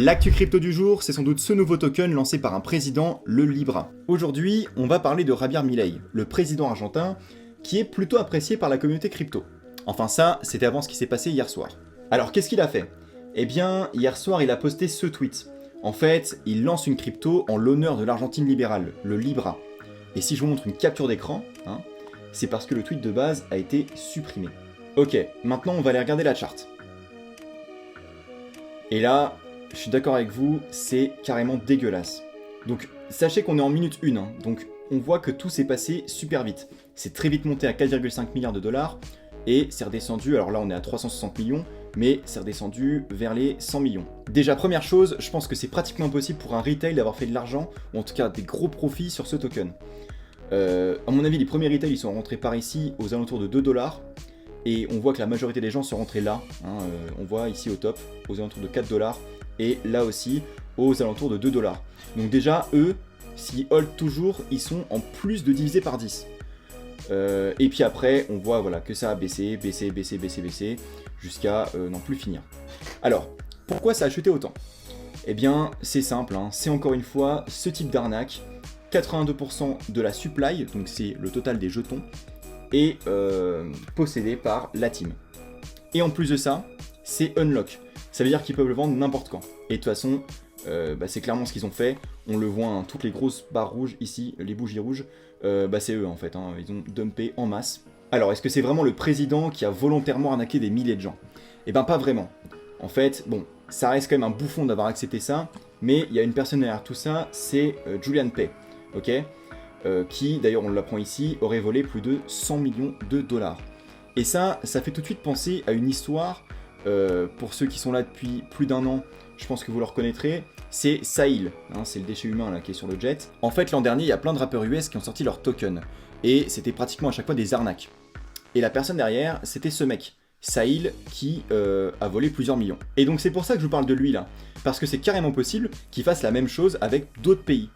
L'actu crypto du jour, c'est sans doute ce nouveau token lancé par un président, le Libra. Aujourd'hui, on va parler de Javier Milei, le président argentin, qui est plutôt apprécié par la communauté crypto. Enfin ça, c'était avant ce qui s'est passé hier soir. Alors qu'est-ce qu'il a fait? Eh bien, hier soir, il a posté ce tweet. En fait, il lance une crypto en l'honneur de l'Argentine libérale, le Libra. Et si je vous montre une capture d'écran, c'est parce que le tweet de base a été supprimé. Ok, maintenant on va aller regarder la charte. Et là, je suis d'accord avec vous, c'est carrément dégueulasse. Donc sachez qu'on est en minute 1, donc on voit que tout s'est passé super vite. C'est très vite monté à 4,5 milliards de dollars, et c'est redescendu, alors là on est à 360 millions, mais c'est redescendu vers les 100 millions. Déjà première chose, je pense que c'est pratiquement impossible pour un retail d'avoir fait de l'argent, ou en tout cas des gros profits sur ce token. À mon avis, les premiers retails ils sont rentrés par ici aux alentours de 2 dollars, et on voit que la majorité des gens sont rentrés là, on voit ici au top, aux alentours de 4 dollars, et là aussi aux alentours de 2 dollars. Donc déjà, eux, s'ils hold toujours, ils sont en plus de divisé par 10. Et puis après, on voit voilà, que ça a baissé, jusqu'à n'en plus finir. Alors, pourquoi ça a chuté autant? Eh bien, c'est simple, c'est encore une fois ce type d'arnaque. 82% de la supply, donc c'est le total des jetons, est possédé par la team. Et en plus de ça, c'est unlock. Ça veut dire qu'ils peuvent le vendre n'importe quand. Et de toute façon, c'est clairement ce qu'ils ont fait. On le voit, toutes les grosses barres rouges ici, les bougies rouges, c'est eux en fait. Ils ont dumpé en masse. Alors, est-ce que c'est vraiment le président qui a volontairement arnaqué des milliers de gens? Eh ben, pas vraiment. En fait, bon, ça reste quand même un bouffon d'avoir accepté ça, mais il y a une personne derrière tout ça, c'est Julian Pay, ok, qui, d'ailleurs on l'apprend ici, aurait volé plus de 100 millions de dollars. Et ça fait tout de suite penser à une histoire, pour ceux qui sont là depuis plus d'un an, je pense que vous le reconnaîtrez, c'est Sahil, c'est le déchet humain là, qui est sur le jet. En fait, l'an dernier, il y a plein de rappeurs US qui ont sorti leur token, et c'était pratiquement à chaque fois des arnaques. Et la personne derrière, c'était ce mec, Sahil, qui a volé plusieurs millions. Et donc c'est pour ça que je vous parle de lui là, parce que c'est carrément possible qu'il fasse la même chose avec d'autres pays.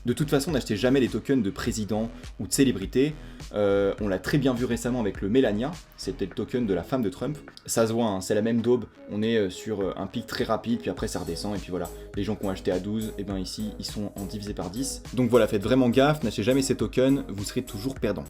De toute façon, n'achetez jamais des tokens de présidents ou de célébrités. On l'a très bien vu récemment avec le Melania, c'était le token de la femme de Trump. Ça se voit, c'est la même daube, on est sur un pic très rapide, puis après ça redescend, et puis voilà. Les gens qui ont acheté à 12, et ben ici, ils sont en divisé par 10. Donc voilà, faites vraiment gaffe, n'achetez jamais ces tokens, vous serez toujours perdant.